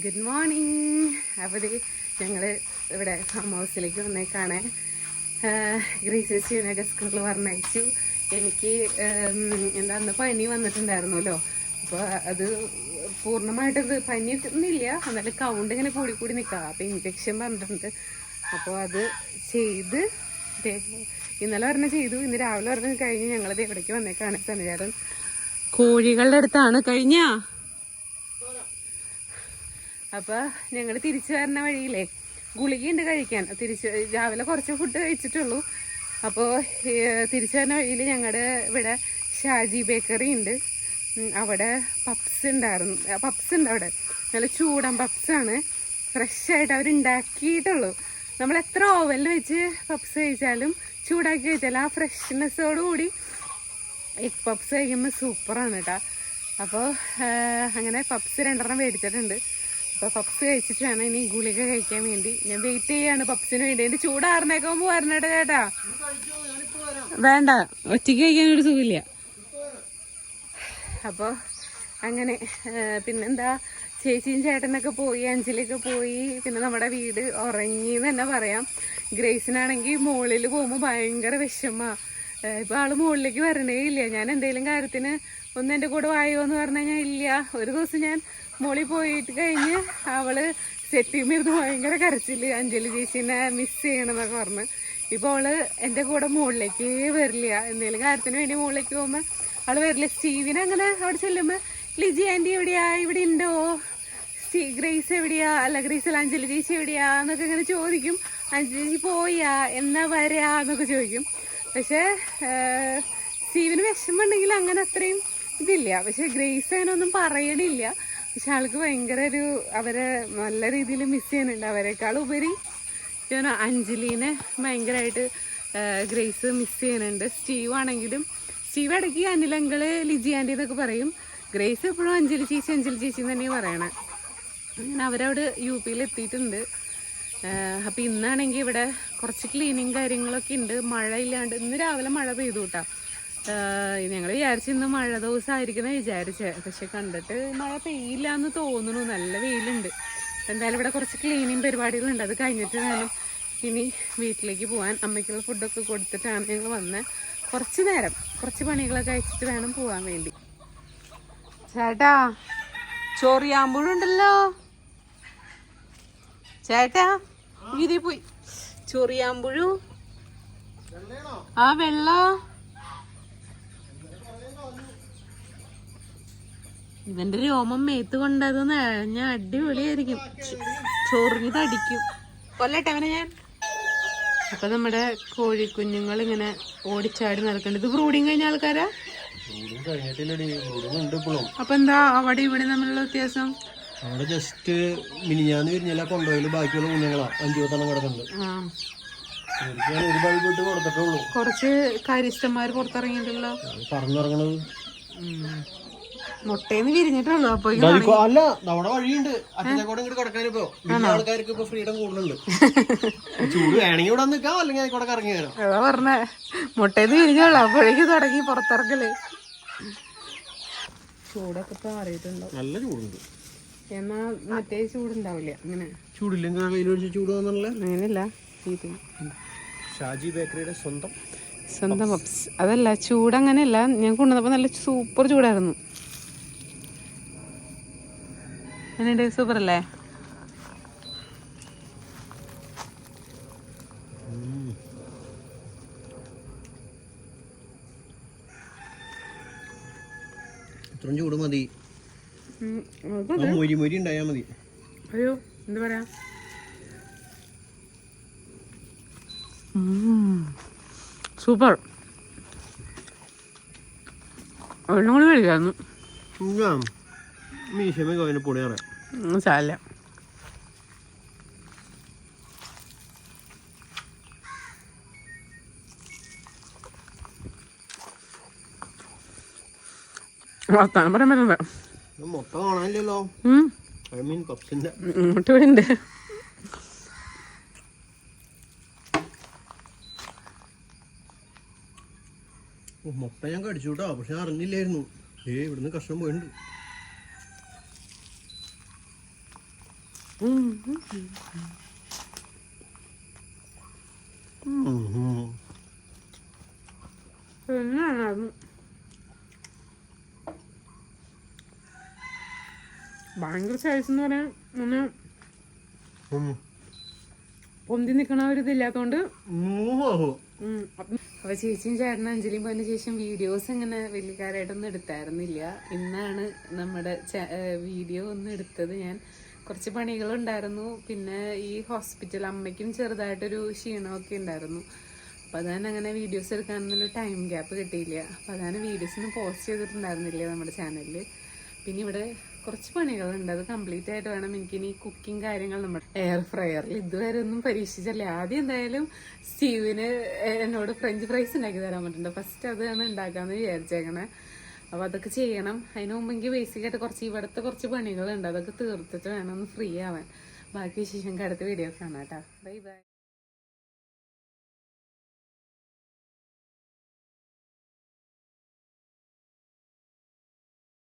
Good morning. അപ്പോൾ ഞങ്ങൾ ഇവിടെ ഫാം ഹൗസിലേക്ക് വന്നേക്കാണ്. ഗ്രേസ് ചേച്ചിയൊക്കെ സ്കൂളിൽ പറഞ്ഞയച്ചു. എനിക്ക് അന്ന് പനി വന്നിട്ടുണ്ടായിരുന്നല്ലോ. അപ്പോൾ അത് പൂർണ്ണമായിട്ടത് പനി ഒന്നുമില്ല, എന്നാലും കൗണ്ട് ഇങ്ങനെ കൂടി നിൽക്കാം. അപ്പോൾ ഇഞ്ചക്ഷൻ പറഞ്ഞിട്ടുണ്ട്. അപ്പോൾ അത് ചെയ്ത് ഇന്നലെ പറഞ്ഞ ചെയ്തു, ഇന്ന് രാവിലെ പറഞ്ഞ് കഴിഞ്ഞ് ഞങ്ങളത് എവിടേക്ക് വന്നേക്കാണ്. തന്നെയാരും കോഴികളുടെ അടുത്താണ് കഴിഞ്ഞ. അപ്പോൾ ഞങ്ങൾ തിരിച്ചു വരുന്ന വഴിയിലേ ഗുളികയുണ്ട് കഴിക്കാൻ. രാവിലെ കുറച്ച് ഫുഡ് കഴിച്ചിട്ടുള്ളൂ. അപ്പോൾ തിരിച്ചു വരുന്ന വഴിയിൽ ഞങ്ങളുടെ ഇവിടെ ഷാജി ബേക്കറി ഉണ്ട്. അവിടെ പപ്സ് ഉണ്ടായിരുന്നു. പപ്സ് ഉണ്ട് അവിടെ, നല്ല ചൂടൻ പപ്സാണ്. ഫ്രഷായിട്ട് അവരുണ്ടാക്കിയിട്ടുള്ളൂ. നമ്മൾ എത്ര ഓവനിൽ വെച്ച് പപ്സ് കഴിച്ചാലും ചൂടാക്കി കഴിച്ചാലും ആ ഫ്രഷ്നെസ്സോടുകൂടി എഗ് പപ്സ് കഴിക്കുമ്പോൾ സൂപ്പറാണ് കേട്ടോ. അപ്പോൾ അങ്ങനെ പപ്സ് 2 മേടിച്ചിട്ടുണ്ട്. അപ്പോൾ പപ്സ് കഴിച്ചിട്ട് വേണം ഇനി ഗുളിക കഴിക്കാൻ വേണ്ടി. ഞാൻ വെയിറ്റ് ചെയ്യാണ് പപ്സിന് വേണ്ടി. എൻ്റെ ചൂടാറിനേക്കുമ്പോൾ വരണേട്ടാ ചേട്ടാ. വേണ്ട, ഒറ്റയ്ക്ക് കഴിക്കാനൊരു സുഖമില്ല. അപ്പോൾ അങ്ങനെ പിന്നെന്താ, ചേച്ചിയും ചേട്ടനൊക്കെ പോയി, അഞ്ജലിയൊക്കെ പോയി. പിന്നെ നമ്മുടെ വീട് ഉറങ്ങി എന്ന് തന്നെ പറയാം. ഗ്രേസിനാണെങ്കിൽ മുകളിൽ പോകുമ്പോൾ ഭയങ്കര വിഷമമാണ്. ഇപ്പോൾ ആൾ മുകളിലേക്ക് വരണേ ഇല്ല. ഞാൻ എന്തെങ്കിലും കാര്യത്തിന് ഒന്ന് എൻ്റെ കൂടെ വായോ എന്ന് പറഞ്ഞു കഴിഞ്ഞാൽ ഇല്ല. ഒരു ദിവസം ഞാൻ മോളിൽ പോയിട്ട് കഴിഞ്ഞ് അവള് സെറ്റിമിരുന്ന് ഭയങ്കര കരച്ചില്, അഞ്ജലി ചേച്ചീനെ മിസ് ചെയ്യണമെന്നൊക്കെ പറഞ്ഞ്. ഇപ്പോൾ അവള് എൻ്റെ കൂടെ മുകളിലേക്ക് വരില്ല. എന്തെങ്കിലും കാര്യത്തിന് വേണ്ടി മുകളിലേക്ക് പോകുമ്പോൾ അവള് വരില്ല. സ്റ്റീവിനെ അങ്ങനെ അവിടെ ചെല്ലുമ്പോൾ ലിജി ആൻറ്റി എവിടെയാ, ഇവിടെ ഉണ്ടോ, ഗ്രേസ് എവിടെയാ, അല്ല ഗ്രേസ് അല്ല അഞ്ജലി ചേച്ചി എവിടെയാ എന്നൊക്കെ ഇങ്ങനെ ചോദിക്കും. അഞ്ജലി ചേച്ചി പോയാ എന്നാ വരാ എന്നൊക്കെ ചോദിക്കും. പക്ഷേ സ്റ്റീവിന് വിഷമമുണ്ടെങ്കിൽ അങ്ങനെ അത്രയും ഇതില്ല. പക്ഷെ ഗ്രേസ് അതിനൊന്നും പറയണില്ല. പക്ഷെ ആൾക്ക് ഭയങ്കര അവരെ നല്ല രീതിയിൽ മിസ് ചെയ്യുന്നുണ്ട്. അവരെക്കാൾ ഉപരി അഞ്ജലീനെ ഭയങ്കരമായിട്ട് ഗ്രേസ് മിസ് ചെയ്യുന്നുണ്ട്. സ്റ്റീവ് ആണെങ്കിലും, സ്റ്റീവ് ഇടയ്ക്ക് അനിലങ്കള് ലിജി ആൻറ്റി എന്നൊക്കെ പറയും. ഗ്രേസ് എപ്പോഴും അഞ്ജലി ചേച്ചി എന്ന് തന്നെയാണ് പറയണേ. അങ്ങനെ അവരവിടെ UP-യിൽ എത്തിയിട്ടുണ്ട്. അപ്പം ഇന്നാണെങ്കിൽ ഇവിടെ കുറച്ച് ക്ലീനിങ് കാര്യങ്ങളൊക്കെ ഉണ്ട്. മഴയില്ലാണ്ട് ഇന്ന് രാവിലെ മഴ പെയ്തു കേട്ടോ. ഞങ്ങൾ വിചാരിച്ചു ഇന്ന് മഴ ദിവസമായിരിക്കുന്ന വിചാരിച്ചേ. പക്ഷെ കണ്ടിട്ട് മഴ പെയ്യില്ല എന്ന് തോന്നുന്നു. നല്ല വെയിലുണ്ട്. എന്തായാലും ഇവിടെ കുറച്ച് ക്ലീനിങ് പരിപാടികളുണ്ട്. അത് കഴിഞ്ഞിട്ട് വേണം ഇനി വീട്ടിലേക്ക് പോകാൻ. അമ്മയ്ക്കുള്ള ഫുഡൊക്കെ കൊടുത്തിട്ടാണ് ഞങ്ങൾ വന്നത്. കുറച്ച് നേരം കുറച്ച് പണികളൊക്കെ അയച്ചിട്ട് വേണം പോകാൻ വേണ്ടി. ചേട്ടാ ചൊറിയാമ്പുഴുണ്ടല്ലോ. ചേട്ടാ ഇതിൽ പോയി ചൊറിയാമ്പുഴു. ആ വെള്ളം ഇവന്റെ രോമം മേത്ത് കൊണ്ടതെന്ന് ഞാൻ അടിപൊളിയായിരിക്കും. ചൊറിഞ്ഞ് തടിക്കും. കൊല്ലട്ടെ അവനെ ഞാൻ. അപ്പൊ നമ്മുടെ കോഴിക്കുഞ്ഞുങ്ങൾ ഇങ്ങനെ ഓടിച്ചാടി നടക്കേണ്ടത്. ഇത് ബ്രൂഡിങ് കഴിഞ്ഞ ആൾക്കാരാ. അപ്പൊ എന്താ അവിടെ ഇവിടെ തമ്മിലുള്ള വ്യത്യാസം? അവിടെ ജസ്റ്റ് മിനിഞ്ഞാന്ന് വിരിഞ്ഞാൽ കൊണ്ടുപോയി ബാക്കിയുള്ള കുഞ്ഞുങ്ങളാ 5-10 കിടക്കുന്നുണ്ട്. ഒരു ബൾബ് ഇട്ട് കൊടുത്തിട്ടുള്ളൂ. കുറച്ച് കാര്യസ്ഥന്മാര് പുറത്തിറങ്ങിയിട്ടുണ്ടല്ലോ പറഞ്ഞിറങ്ങണത്. മുട്ടേന്ന് വിരിഞ്ഞിട്ടുള്ളൂ. അപ്പൊ അല്ല നമ്മുടെ വഴിയുണ്ട് അച്ഛനെ കൂടെ ഇങ്ങോട്ട് കിടക്കാനിപ്പോ ആൾക്കാർക്ക് ഇപ്പൊ ഫ്രീഡം കൂടുതലുണ്ട്. ചൂട് വേണമെങ്കിൽ ഇവിടെ നിൽക്കാം, അല്ലെങ്കിൽ അതിൽ കൂടെ കറങ്ങി വരാം. അതാ പറഞ്ഞ മുട്ടേന്ന് വിരിഞ്ഞോളൂ. അപ്പോഴേക്ക് തുടങ്ങി പുറത്തിറക്കല്. ചൂടൊക്കെ ഇപ്പൊ അറിയിട്ടുണ്ടോ? നല്ല ചൂടുണ്ട്. എന്നാ മറ്റേ ചൂടുണ്ടാവില്ല. അങ്ങനെ ചൂടില്ലെങ്കിൽ വെയിലൊഴിച്ച് ചൂട് വന്നല്ലേ. അങ്ങനെയല്ല, ഷാജി ബേക്കറിയുടെ സ്വന്തം പപ്സ്. അതല്ല ചൂട് അങ്ങനെയല്ല. ഞാൻ കൊണ്ടുവന്നപ്പോ നല്ല സൂപ്പർ ചൂടായിരുന്നു. എന്നുണ്ട്? സൂപ്പർ അല്ലേ? ഇത്രയും ചൂട് മതി. മൊരി ഉണ്ടായാ മതി. അയ്യോ എന്താ പറയാ, സൂപ്പർ. ഒരെണ്ണം കൂടി കഴിക്കായിരുന്നു. പൊടിയാറ സാല വർത്താനം പറയാൻ പറ്റുന്നത്. മുട്ട കാണാനില്ലല്ലോ. മുട്ട ഇവിടെ ഉണ്ട്. മുട്ട ഞാൻ കടിച്ചു കേട്ടോ, പക്ഷെ അറിഞ്ഞില്ലായിരുന്നു. ഇവിടുന്ന് കഷ്ണം പോയിട്ടുണ്ട്. എന്നാണ് ഭയങ്കര സൈസ് എന്ന് പറയാൻ അങ്ങനെ പൊന്തി നിക്കണ ഒരു ഇതില്ലാത്തോണ്ട് അപ്പൊ ചേച്ചിയും ചേട്ടനും അഞ്ജലിയും പോയതിന് ശേഷം വീഡിയോസ് ഇങ്ങനെ വലിയ കാര്യമായിട്ടൊന്നും എടുത്തായിരുന്നില്ല. ഇന്നാണ് നമ്മുടെ വീഡിയോ ഒന്ന് എടുത്തത്. ഞാൻ കുറച്ച് പണികളുണ്ടായിരുന്നു, പിന്നെ ഈ ഹോസ്പിറ്റൽ അമ്മയ്ക്കും ചെറുതായിട്ടൊരു ക്ഷീണമൊക്കെ ഉണ്ടായിരുന്നു. അപ്പം അതാണ് അങ്ങനെ വീഡിയോസ് എടുക്കാനൊന്നും ടൈം ഗ്യാപ്പ് കിട്ടിയില്ല. അപ്പം അതാണ് വീഡിയോസ് ഒന്നും പോസ്റ്റ് ചെയ്തിട്ടുണ്ടായിരുന്നില്ല നമ്മുടെ ചാനലിൽ. പിന്നെ ഇവിടെ കുറച്ച് പണികളുണ്ട്, അത് കംപ്ലീറ്റ് ആയിട്ട് വേണം എനിക്കിനി കുക്കിംഗ് കാര്യങ്ങൾ. നമ്മുടെ എയർ ഫ്രയറിൽ ഇതുവരെ ഒന്നും പരീക്ഷിച്ചല്ലേ. ആദ്യം എന്തായാലും സ്റ്റീവിന് എന്നോട് ഫ്രഞ്ച് ഫ്രൈസ് ഉണ്ടാക്കി തരാൻ പറ്റുന്നുണ്ട്. ഫസ്റ്റ് അതാണ് ഉണ്ടാക്കാമെന്ന് വിചാരിച്ചേക്കണേ. അപ്പോൾ അതൊക്കെ ചെയ്യണം. അതിന് മുമ്പ് എനിക്ക് ബേസിക്കായിട്ട് കുറച്ച് ഇവിടുത്തെ കുറച്ച് പണികളുണ്ട്, അതൊക്കെ തീർത്തിട്ട് വേണം ഒന്ന് ഫ്രീ ആവാൻ. ബാക്കി വിശേഷം അടുത്ത വീഡിയോ കാണാം കേട്ടോ. Bye bye.